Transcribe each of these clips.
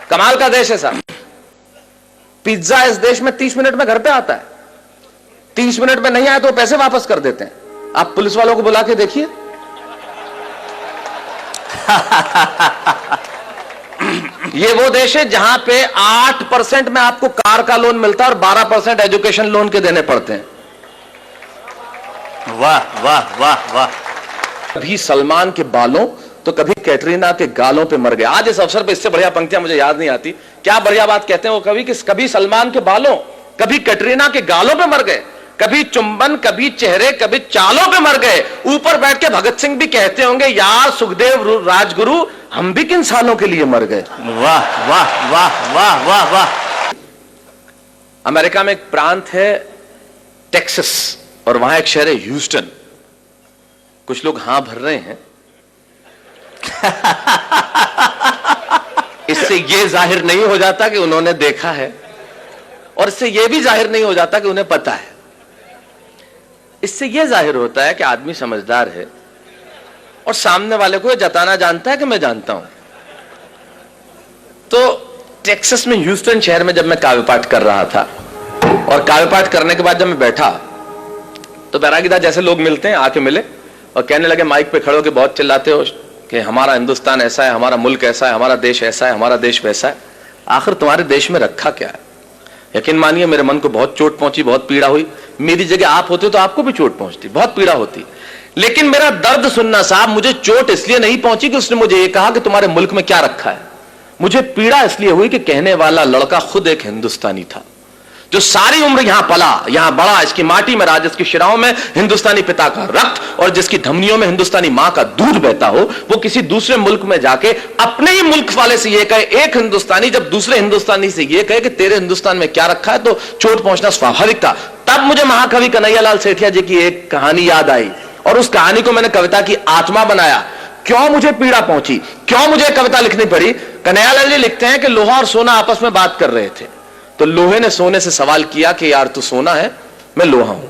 कमाल का देश है साहब। पिज्जा इस देश में 30 मिनट में घर पे आता है। 30 मिनट में नहीं आया तो पैसे वापस कर देते हैं। आप पुलिस वालों को बुला के देखिए। ये वो देश है जहां पे 8% में आपको कार का लोन मिलता है और 12% एजुकेशन लोन के देने पड़ते हैं। वाह वाह वाह वाह। कभी सलमान के बालों तो कभी कैटरीना के गालों पे मर गए। आज इस अवसर पे इससे बढ़िया पंक्तियां मुझे याद नहीं आती। क्या बढ़िया बात कहते हैं वो कवि कि कभी सलमान के बालों कभी कैटरीना के गालों पे मर गए, कभी चुंबन कभी चेहरे कभी चालों पे मर गए। ऊपर बैठ के भगत सिंह भी कहते होंगे यार सुखदेव राजगुरु हम भी किन सालों के लिए मर गए। वाह वाह वाह वाह वाह वाह। अमेरिका में एक प्रांत है टेक्सास और वहां एक शहर है ह्यूस्टन। कुछ लोग हां भर रहे हैं। इससे यह जाहिर नहीं हो जाता कि उन्होंने देखा है और इससे यह भी जाहिर नहीं हो जाता कि उन्हें पता है। इससे यह जाहिर होता है कि आदमी समझदार है और सामने वाले को यह जताना जानता है कि मैं जानता हूं। तो टेक्सास में ह्यूस्टन शहर में जब मैं काव्य पाठ कर रहा था और काव्य पाठ करने के बाद जब मैं बैठा तो बैरागीदार जैसे लोग मिलते हैं आके मिले और कहने लगे माइक पे खड़े होकर बहुत चिल्लाते हो कि हमारा हिंदुस्तान ऐसा है, हमारा मुल्क ऐसा है, हमारा देश ऐसा है, हमारा देश वैसा है। आखिर तुम्हारे देश में रखा क्या है? यकीन मानिए मेरे मन को बहुत चोट पहुंची, बहुत पीड़ा हुई। मेरी जगह आप होते तो आपको भी चोट पहुंचती, बहुत पीड़ा होती। लेकिन मेरा दर्द सुनना साहब, मुझे चोट इसलिए नहीं पहुंची कि उसने मुझे ये कहा कि तुम्हारे मुल्क में क्या रखा है। मुझे पीड़ा इसलिए हुई कि कहने वाला लड़का खुद एक हिंदुस्तानी था जो सारी उम्र यहां पला, यहां बड़ा, इसकी माटी में राज, इसकी शिराओं में हिंदुस्तानी पिता का रक्त और जिसकी धमनियों में हिंदुस्तानी मां का दूध बहता हो, वो किसी दूसरे मुल्क में जाके अपने ही मुल्क वाले से ये कहे, एक हिंदुस्तानी जब दूसरे हिंदुस्तानी से ये कहे कि तेरे हिंदुस्तान में क्या रखा है, तो चोट पहुंचना स्वाभाविक था। तब मुझे महाकवि कन्हैयालाल सेठिया जी की एक कहानी याद आई और उस कहानी को मैंने कविता की आत्मा बनाया। क्यों मुझे पीड़ा पहुंची, क्यों मुझे कविता लिखनी पड़ी? कन्हैयालाल जी लिखते हैं कि लोहा और सोना आपस में बात कर रहे थे, तो लोहे ने सोने से सवाल किया कि यार तू सोना है, मैं लोहा हूं।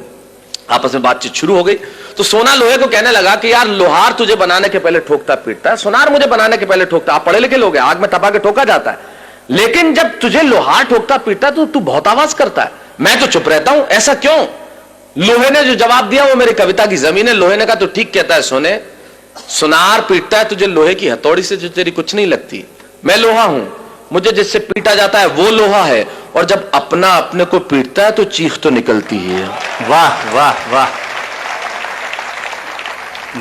आपस में बातचीत शुरू हो गई तो सोना लोहे को कहने लगा कि यार लोहार तुझे बनाने के पहले ठोकता पीटता है, सोनार मुझे बनाने के पहले ठोकता। आप पढ़े लिखे लोग हैं, आग में तपा के ठोका जाता है, लेकिन जब तुझे लोहार ठोकता पीटता तो तू बहुत आवाज करता है, मैं तो चुप रहता हूं, ऐसा क्यों? लोहे ने जो जवाब दिया वो मेरी कविता की जमीन है। लोहे ने कहा तो ठीक कहता है सोने, सुनार पीटता है तुझे लोहे की हथौड़ी से जो तेरी कुछ नहीं लगती, मैं लोहा हूं, मुझे जिससे पीटा जाता है वो लोहा है, और जब अपना अपने को पीटता है तो चीख तो निकलती ही है। वाह वाह वाह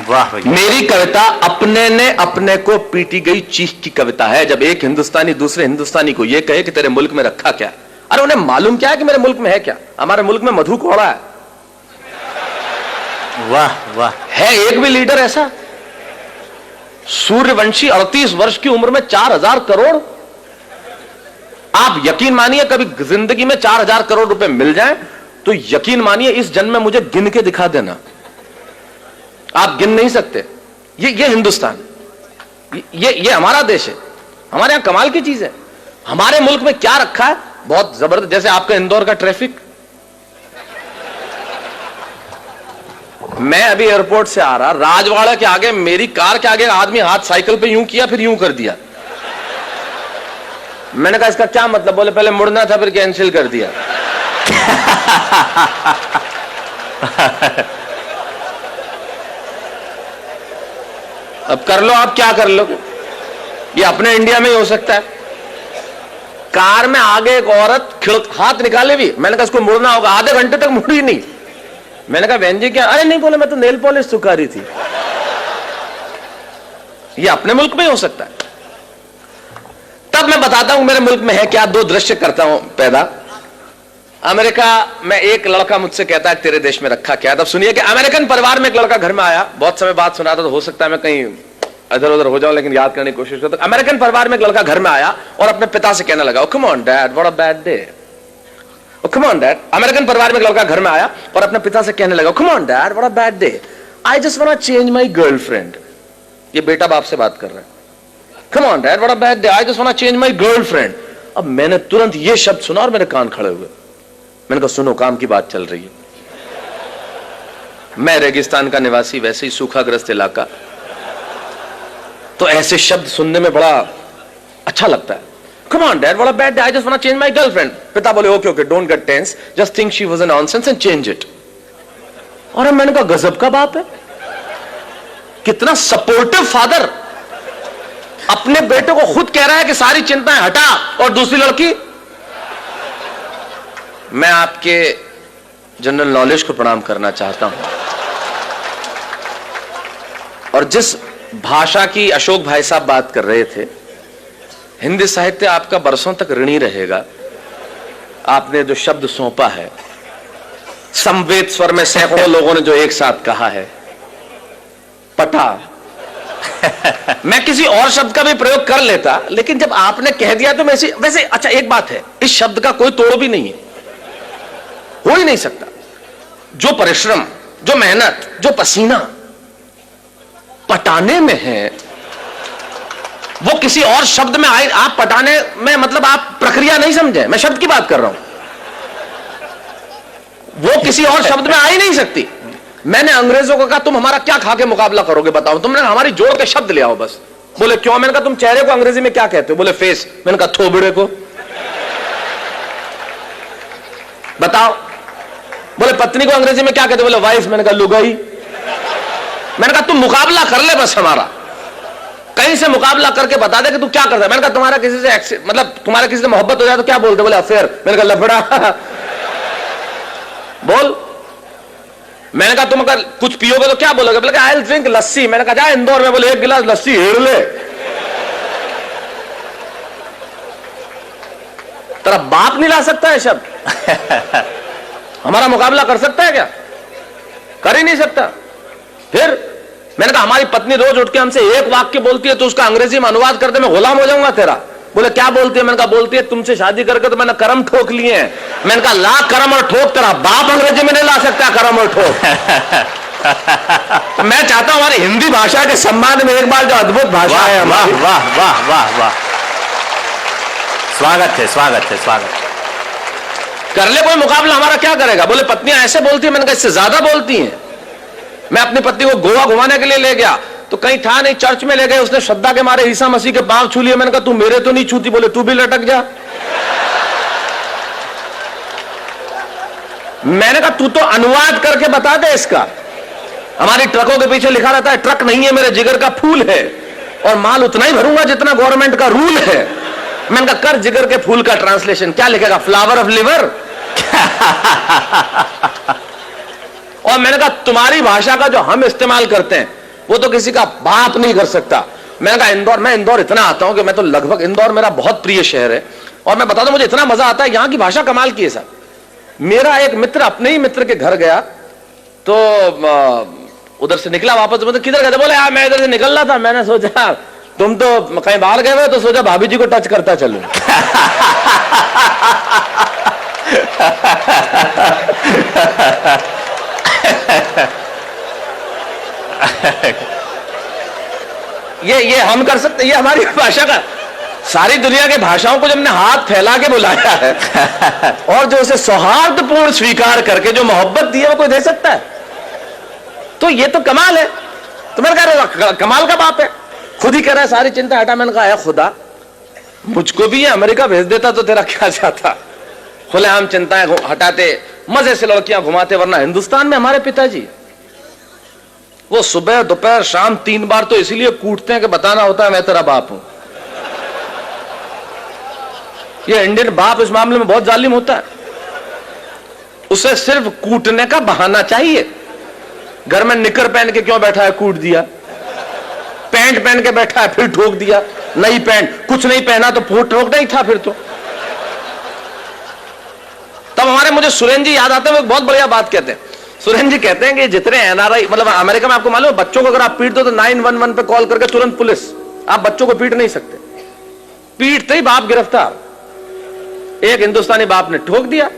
वाह। मेरी कविता अपने ने अपने को पीटी गई चीख की कविता है। जब एक हिंदुस्तानी दूसरे हिंदुस्तानी को यह कहे कि तेरे मुल्क में रखा क्या, अरे उन्हें मालूम क्या है कि मेरे मुल्क में है क्या? हमारे मुल्क में मधु कोड़ा है। वाह वाह। है एक भी लीडर ऐसा? सूर्यवंशी 38 वर्ष की उम्र में 4000 करोड़। आप यकीन मानिए कभी जिंदगी में 4000 करोड़ रुपए मिल जाएं तो यकीन मानिए इस जन्म में मुझे गिन के दिखा देना, आप गिन नहीं सकते। ये हिंदुस्तान, ये हमारा देश है, हमारे यहां कमाल की चीज है। हमारे मुल्क में क्या रखा है, बहुत जबरदस्त। जैसे आपका इंदौर का ट्रैफिक, मैं अभी एयरपोर्ट से आ रहा, राजवाड़ा के आगे मेरी कार के आगे आदमी हाथ साइकिल पे यूं किया फिर यूं कर दिया। मैंने कहा इसका क्या मतलब? बोले पहले मुड़ना था फिर कैंसिल कर दिया। अब कर लो, आप क्या कर लो, ये अपने इंडिया में ही हो सकता है। कार में आगे एक औरत हाथ निकाले भी, मैंने कहा इसको मुड़ना होगा, आधे घंटे तक मुड़ी नहीं। मैंने कहा बहन जी क्या? अरे नहीं, बोले मैं तो नेल पॉलिश सुखा रही थी। ये अपने मुल्क में ही हो सकता है। तब मैं बताता हूं मेरे मुल्क में है क्या। दो दृश्य करता हूं पैदा। अमेरिका में एक लड़का मुझसे कहता है तेरे देश में रखा क्या है। तब सुनिए कि अमेरिकन परिवार में एक लड़का घर में आया, बहुत समय बाद सुना था तो हो सकता है मैं कहीं इधर उधर हो जाऊं, लेकिन याद करने की कोशिश करता हूं। अमेरिकन परिवार में एक लड़का घर में आया और अपने पिता से कहने लगा, come on dad what a bad day. Come on dad. American परिवार में एक लड़का घर में आया और अपने पिता से कहने लगा, come on dad what a bad day, I just want to change my girlfriend. ये बेटा बाप से बात कर रहा है। Come on dad, what a bad day. I just want to change my girlfriend. अब मैंने तुरंत ये शब्द सुना और मेरे कान खड़े हुए। मैंने कहा सुनो, काम की बात चल रही है। मैं रेगिस्तान का निवासी, वैसे ही सूखाग्रस्त इलाका, तो ऐसे शब्द सुनने में बड़ा अच्छा लगता है। come on dad, what a bad day, I just want to change my girlfriend. पिता बोले okay okay don't get tense, just think she was a nonsense and change it. और मैंने कहा गजब का बाप है, कितना सपोर्टिव फादर, अपने बेटे को खुद कह रहा है कि सारी चिंताएं हटा, और दूसरी लड़की। मैं आपके जनरल नॉलेज को प्रणाम करना चाहता हूं, और जिस भाषा की अशोक भाई साहब बात कर रहे थे, हिंदी साहित्य आपका बरसों तक ऋणी रहेगा। आपने जो शब्द सौंपा है, समवेत स्वर में सैकड़ों लोगों ने जो एक साथ कहा है, पटा। मैं किसी और शब्द का भी प्रयोग कर लेता, लेकिन जब आपने कह दिया तो मैं वैसे अच्छा एक बात है, इस शब्द का कोई तोड़ भी नहीं है, हो ही नहीं सकता। जो परिश्रम, जो मेहनत, जो पसीना पटाने में है, वो किसी और शब्द में आए। आप पटाने में मतलब आप प्रक्रिया नहीं समझे, मैं शब्द की बात कर रहा हूं, वो किसी और शब्द में आ ही नहीं सकती। मैंने अंग्रेजों को कहा तुम हमारा क्या खा के मुकाबला करोगे बताओ, तुमने हमारी जोड़ के शब्द ले आओ बस। बोले क्यों? मैंने कहा तुम चेहरे को अंग्रेजी में क्या कहते हो? बोले फेस। मैंने कहा थोबड़े को बताओ। बोले पत्नी को अंग्रेजी में क्या कहते हो? बोले वाइफ। मैंने कहा लुगाई। मैंने कहा तुम मुकाबला कर ले बस हमारा, कहीं से मुकाबला करके बता दे कि तू क्या करता है। मैंने कहा तुम्हारा किसी से मतलब तुम्हारा किसी से मोहब्बत हो जाए तो क्या बोलते? बोले अफेयर। मैंने कहा लफड़ा। बोल। मैंने कहा तुम अगर कुछ पियोगे तो क्या बोलोगे? बोले आई विल ड्रिंक लस्सी। मैंने कहा जा इंदौर में बोले एक गिलास लस्सी हेड़ ले। तेरा बाप नहीं ला सकता है शब्द, हमारा मुकाबला कर सकता है क्या? कर ही नहीं सकता। फिर मैंने कहा हमारी पत्नी रोज उठ के हमसे एक वाक्य बोलती है तो उसका अंग्रेजी में अनुवाद कर दे, मैं गुलाम हो जाऊंगा तेरा। बोले क्या बोलती है? मैंने कहा बोलती है तुमसे शादी करके तो मैंने करम ठोक लिए हैं। मैंने कहा ला करम और ठोक, तेरा बाप अंग्रेजी में नहीं ला सकता करम और ठोक। तो मैं चाहता हूं हमारी हिंदी भाषा के सम्मान में एक बार जो अद्भुत भाषा है हमारी। वाह वाह वाह वाह, स्वागत है स्वागत है स्वागत। कर ले कोई मुकाबला, हमारा क्या करेगा? बोले पत्नियां ऐसे बोलती है। मैंने कहा इससे ज्यादा बोलती हैं। मैं अपनी पत्नी को गोवा घुमाने के लिए ले गया तो कहीं था नहीं, चर्च में ले गए, उसने श्रद्धा के मारे ईसा मसीह के पांव छू लिए। मैंने कहा तू मेरे तो नहीं छूती। बोले तू भी लटक जा। मैंने कहा तू तो अनुवाद करके बता दे इसका। हमारी ट्रकों के पीछे लिखा रहता है ट्रक नहीं है मेरे जिगर का फूल है, और माल उतना ही भरूंगा जितना गवर्नमेंट का रूल है। मैंने कहा कर जिगर के फूल का ट्रांसलेशन, क्या लिखेगा? Flower of liver. और मैंने कहा तुम्हारी भाषा का जो हम इस्तेमाल करते हैं वो तो किसी का बाप नहीं कर सकता। मैंने कहा इंदौर, मैं इंदौर इतना आता हूं कि मैं तो लगभग, इंदौर मेरा बहुत प्रिय शहर है, और मैं बता दूं मुझे इतना मजा आता है, यहां की भाषा कमाल की है साहब। मेरा एक मित्र अपने ही मित्र के घर गया तो उधर से निकला वापस, मतलब किधर गए? बोले यार मैं इधर से निकल रहा था, मैंने सोचा तुम तो कहीं बाहर गए हुए तो सोचा भाभी जी को टच करता चलूं। ये हम कर सकते, ये हमारी भाषा का। सारी दुनिया के भाषाओं को जब हमने हाथ फैला के बुलाया है और जो उसे सौहार्दपूर्ण स्वीकार करके जो मोहब्बत दी है वो कोई दे सकता है? तो ये तो कमाल है। तो मैंने कहा कमाल का बाप है, खुद ही कह रहा है सारी चिंता हटा। मैंने कहा है खुदा मुझको भी ये अमेरिका भेज देता तो तेरा क्या चाहता? खुलेआम चिंताएं हटाते, मजे से लड़कियां घुमाते। वरना हिंदुस्तान में हमारे पिताजी वो सुबह दोपहर शाम 3 बार तो इसीलिए कूटते हैं कि बताना होता है मैं तेरा बाप हूं। ये इंडियन बाप इस मामले में बहुत जालिम होता है, उसे सिर्फ कूटने का बहाना चाहिए। घर में निकर पहन के क्यों बैठा है? कूट दिया। पैंट पहन के बैठा है, फिर ठोक दिया। नई पैंट, कुछ नहीं पहना तो ठोकना ही था फिर तो। तब हमारे मुझे सुरेंद्र जी याद आते हैं, वो बहुत बढ़िया बात कहते हैं। सुरेंद्र जी कहते हैं कि जितने एनआरआई, मतलब अमेरिका में आपको मालूम है बच्चों को अगर आप पीट दो तो 911 पे कॉल करके तुरंत पुलिस। आप बच्चों को पीट नहीं सकते, पीटते ही बाप गिरफ्तार। एक हिंदुस्तानी बाप ने ठोक दिया,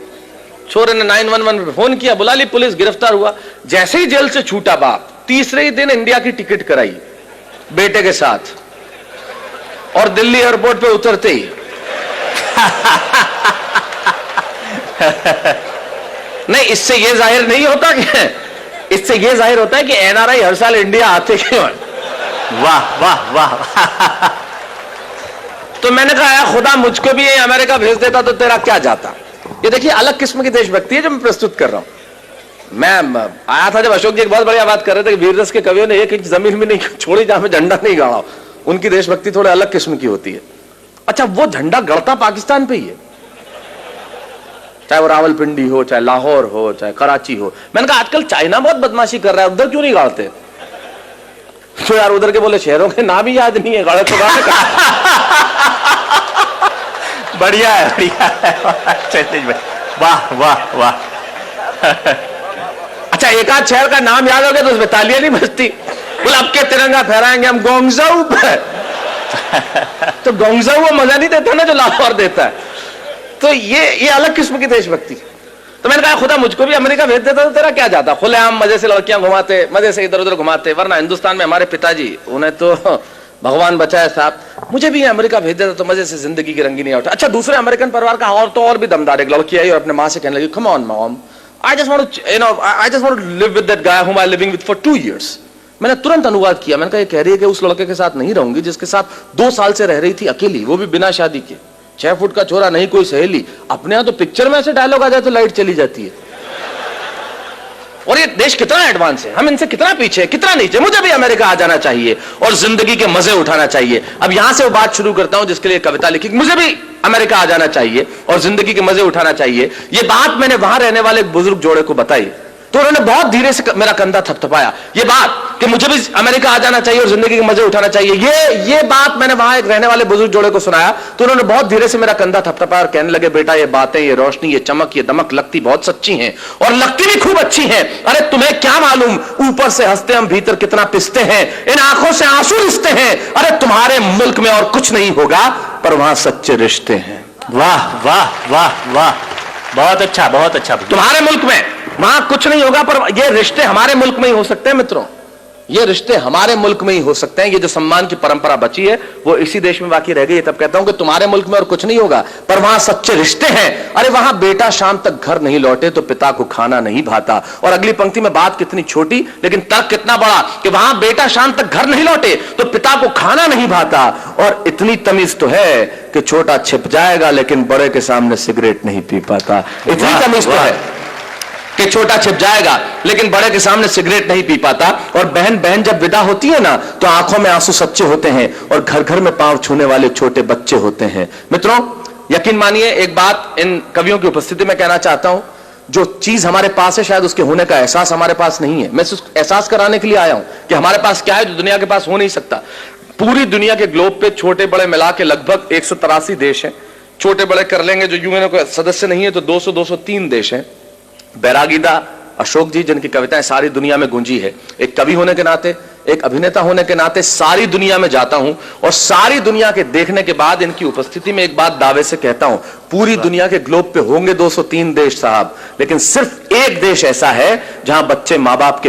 छोरे ने 911 पे फोन किया, बुला ली पुलिस, गिरफ्तार हुआ। जैसे ही जेल से छूटा बाप, तीसरे ही दिन इंडिया की टिकट कराई बेटे के साथ, और दिल्ली एयरपोर्ट पे उतरते ही नहीं, इससे यह जाहिर नहीं होता कि, इससे यह जाहिर होता है कि एनआरआई हर साल इंडिया आते क्यों हैं। वाह वाह वाह। तो मैंने कहा यार खुदा मुझको भी ये अमेरिका भेज देता तो तेरा क्या जाता। ये देखिए अलग किस्म की देशभक्ति है जो मैं प्रस्तुत कर रहा हूं। मैं आया था जब अशोक जी एक बहुत बढ़िया बात कर रहे थे कि वीर रस के कवियों ने एक इंच जमीन भी नहीं छोड़ी जहां में झंडा नहीं गाड़ा। उनकी देशभक्ति थोड़े अलग किस्म की होती है। अच्छा, वो झंडा गड़ता पाकिस्तान पे ही है, चाहे वो रावलपिंडी हो, चाहे लाहौर हो, चाहे कराची हो। मैंने कहा आजकल चाइना बहुत बदमाशी कर रहा है, उधर क्यों नहीं गाड़ते? तो यार उधर के बोले शहरों के नाम ही याद नहीं है, गाड़े तो बढ़िया है, बढ़िया है। वाह वाह वाह। अच्छा, एक आध शहर का नाम याद हो गया तो उसमें तालियां नहीं बजती। बोले अब के तिरंगा फहराएंगे हम गोंगजाऊ पे। तो गोंगजाऊ वो मजा नहीं देता ना जो लाहौर देता है। तो ये अलग किस्म की देशभक्ति। तो मैंने कहा खुदा मुझको भी अमेरिका भेज देता तो तेरा क्या जाता। खुलेआम मजे से लड़कियां घुमाते, मजे से इधर उधर घुमाते। वरना हिंदुस्तान में हमारे पिताजी, उन्हें तो भगवान बचाए साहब, मुझे भी अमेरिका भेज देता तो मजे से जिंदगी की रंगीनी उठा। अच्छा, दूसरे अमेरिकन परिवार का और भी दमदार एक लड़की आई और अपने माँ से कहने लगी, come on mom, I just want to live with that guy whom I'm living with for 2 years. मैंने तुरंत अनुवाद किया। मैंने कहा ये कह रही है कि उस लड़के के साथ नहीं रहूंगी जिसके साथ 2 साल से रह रही थी अकेली, वो भी बिना शादी के। 6 फुट का छोरा, नहीं कोई सहेली। अपने यहां तो पिक्चर में ऐसे डायलॉग आ जाए तो लाइट चली जाती है। और ये देश कितना एडवांस है, हम इनसे कितना पीछे, कितना नीचे। मुझे भी अमेरिका आ जाना चाहिए और जिंदगी के मजे उठाना चाहिए। अब यहां से वो बात शुरू करता हूं जिसके लिए कविता लिखी। मुझे भी अमेरिका आ जाना चाहिए और जिंदगी के मजे उठाना चाहिए। ये बात मैंने वहां रहने वाले एक बुजुर्ग जोड़े को बताई तो उन्होंने बहुत धीरे से मेरा कंधा थपथपाया। ये बात कि मुझे भी अमेरिका आ जाना चाहिए और जिंदगी के मजे उठाना चाहिए, ये बात मैंने वहां एक रहने वाले बुजुर्ग जोड़े को सुनाया तो उन्होंने बहुत धीरे से मेरा कंधा थपथपाया और कहने लगे, बेटा ये बातें, ये रोशनी, ये चमक, ये दमक लगती बहुत सच्ची हैं और लगती भी खूब अच्छी हैं। अरे तुम्हें क्या मालूम, ऊपर से हंसते हम भीतर कितना पिसते हैं, इन आंखों से आंसू रिश्ते हैं। अरे तुम्हारे मुल्क में और कुछ नहीं होगा पर वहां सच्चे रिश्ते हैं। वाह वाह वाह वाह, बहुत अच्छा, बहुत अच्छा। तुम्हारे मुल्क में वहां कुछ नहीं होगा पर ये रिश्ते हमारे मुल्क में ही हो सकते हैं मित्रों, ये रिश्ते हमारे मुल्क में ही हो सकते हैं। ये जो सम्मान की परंपरा बची है वो इसी देश में बाकी रह गई है। तब कहता हूं कि तुम्हारे मुल्क में और कुछ नहीं होगा पर वहां सच्चे रिश्ते हैं। अरे वहां बेटा शाम तक घर नहीं लौटे तो पिता को खाना नहीं भाता। और अगली पंक्ति में बात कितनी छोटी लेकिन तर्क कितना बड़ा कि वहां बेटा शाम तक घर नहीं लौटे तो पिता को खाना नहीं भाता। और इतनी तमीज तो है कि छोटा छिप जाएगा लेकिन बड़े के सामने सिगरेट नहीं पी पाता। इतनी तमीज तो है कि छोटा छिप जाएगा लेकिन बड़े के सामने सिगरेट नहीं पी पाता। और बहन जब विदा होती है ना तो आंखों में आंसू सच्चे होते हैं और घर घर में पांव छूने वाले छोटे बच्चे होते हैं। मित्रों यकीन मानिए एक बात इन कवियों की उपस्थिति में कहना चाहता हूं, जो चीज हमारे पास है शायद उसके होने का एहसास हमारे पास नहीं है। मैं एहसास कराने के लिए आया हूं कि हमारे पास क्या है जो दुनिया के पास हो नहीं सकता। पूरी दुनिया के ग्लोब पे छोटे बड़े मिला के लगभग 183 देश हैं। छोटे बड़े कर लेंगे जो यूएनओ के सदस्य नहीं है तो 200-203 देश हैं। बैरागीदा अशोक जी जिनकी कविताएं सारी दुनिया में गूंजी है, एक कवि होने के नाते, एक अभिनेता होने के नाते सारी दुनिया में जाता हूं और सारी दुनिया के देखने के बाद इनकी उपस्थिति में एक बात दावे से कहता हूं, पूरी दुनिया के ग्लोब पे होंगे 203 देश साहब, लेकिन सिर्फ एक देश ऐसा है जहां बच्चे माँ बाप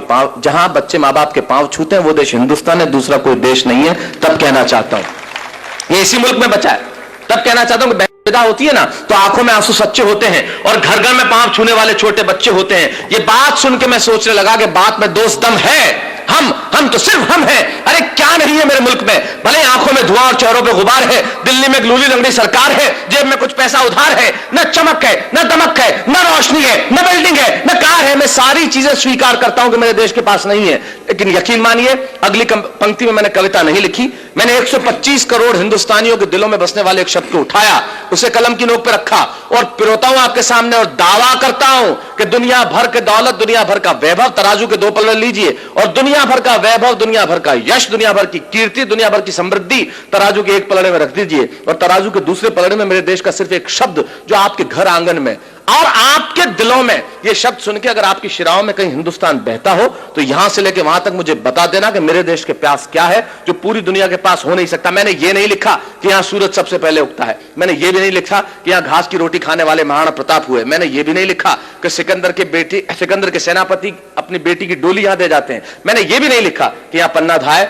के पांव छूते हैं, वो देश हिंदुस्तान है, दूसरा कोई देश नहीं है। तब कहना चाहता हूं ये इसी मुल्क में बचा है। तब कहना चाहता हूं कि विदा होती है ना तो आंखों में आंसू सच्चे होते हैं और घर घर में पांव छूने वाले छोटे बच्चे होते हैं। ये बात सुन के मैं सोचने लगा कि बात में दोस्त दम है। हम तो सिर्फ हम हैं। अरे क्या नहीं है मेरे मुल्क में, भले आंखों में धुआं और चेहरों पे गुबार है, दिल्ली में लूली लंगड़ी सरकार है, जेब में कुछ पैसा उधार है, न चमक है, न दमक है, न रोशनी है, न बिल्डिंग है, न कार है। मैं सारी चीजें स्वीकार करता हूं कि मेरे देश के पास नहीं है, लेकिन यकीन मानिए अगली पंक्ति में मैंने कविता नहीं लिखी। मैंने 125 करोड़ हिंदुस्तानियों के दिलों में बसने वाले एक शब्द को उठाया, उसे कलम की नोक पर रखा और पिरोता हूं आपके सामने और दावा करता हूं कि दुनिया भर के दौलत, दुनिया भर का वैभव तराजू के 2 पलड़े लीजिए और दुनिया भर का वैभव, दुनिया भर का यश, दुनिया भर की कीर्ति, दुनिया भर की समृद्धि तराजू के एक पलड़े में रख दीजिए और तराजू के दूसरे पलड़े में मेरे देश का सिर्फ एक शब्द जो आपके घर आंगन में और आपके दिलों में, यह शब्द सुन के अगर आपकी शिराओं में कहीं हिंदुस्तान बहता हो तो यहां से लेकर वहां तक मुझे बता देना कि मेरे देश के प्यास क्या है जो पूरी दुनिया के पास हो नहीं सकता। मैंने ये नहीं लिखा कि यहां सूरज सबसे पहले उगता है, मैंने ये भी नहीं लिखा कि यहां घास की रोटी खाने वाले महाराणा प्रताप हुए, मैंने ये भी नहीं लिखा कि सिकंदर के सेनापति अपनी बेटी की डोली यहां दे जाते हैं, मैंने ये भी नहीं लिखा कि यहां पन्ना धाय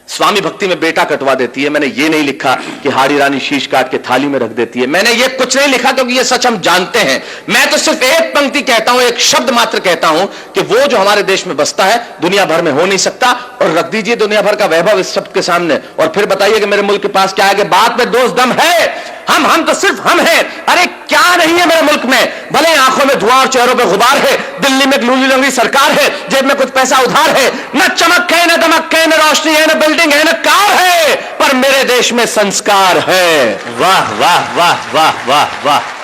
स्वामी भक्ति में बेटा कटवा देती है। मैंने ये नहीं लिखा कि हाड़ी रानी शीश काट के थाली में रख देती है। मैंने ये कुछ नहीं लिखा क्योंकि ये सच हम जानते हैं। मैं तो सिर्फ एक पंक्ति कहता हूं, एक शब्द मात्र कहता हूं कि वो जो हमारे देश में बसता है दुनिया भर में हो नहीं सकता। और रख दीजिए दुनिया भर का वैभव इस शब्द के सामने और फिर बताइए कि मेरे मुल्क के पास क्या है। कि बात में दोष दम है। हम तो सिर्फ हम हैं। अरे क्या नहीं है मेरे मुल्क में। भले आंखों में धुआं और चेहरों पे गुबार है, दिल्ली में लूली लंगड़ी सरकार है, जेब में कुछ पैसा उधार है, न चमक है, न दमक है, न रोशनी है, न बिल्डिंग है, न कार है, पर मेरे देश में संस्कार है। वाह वाह वाह वाह वाह वाह।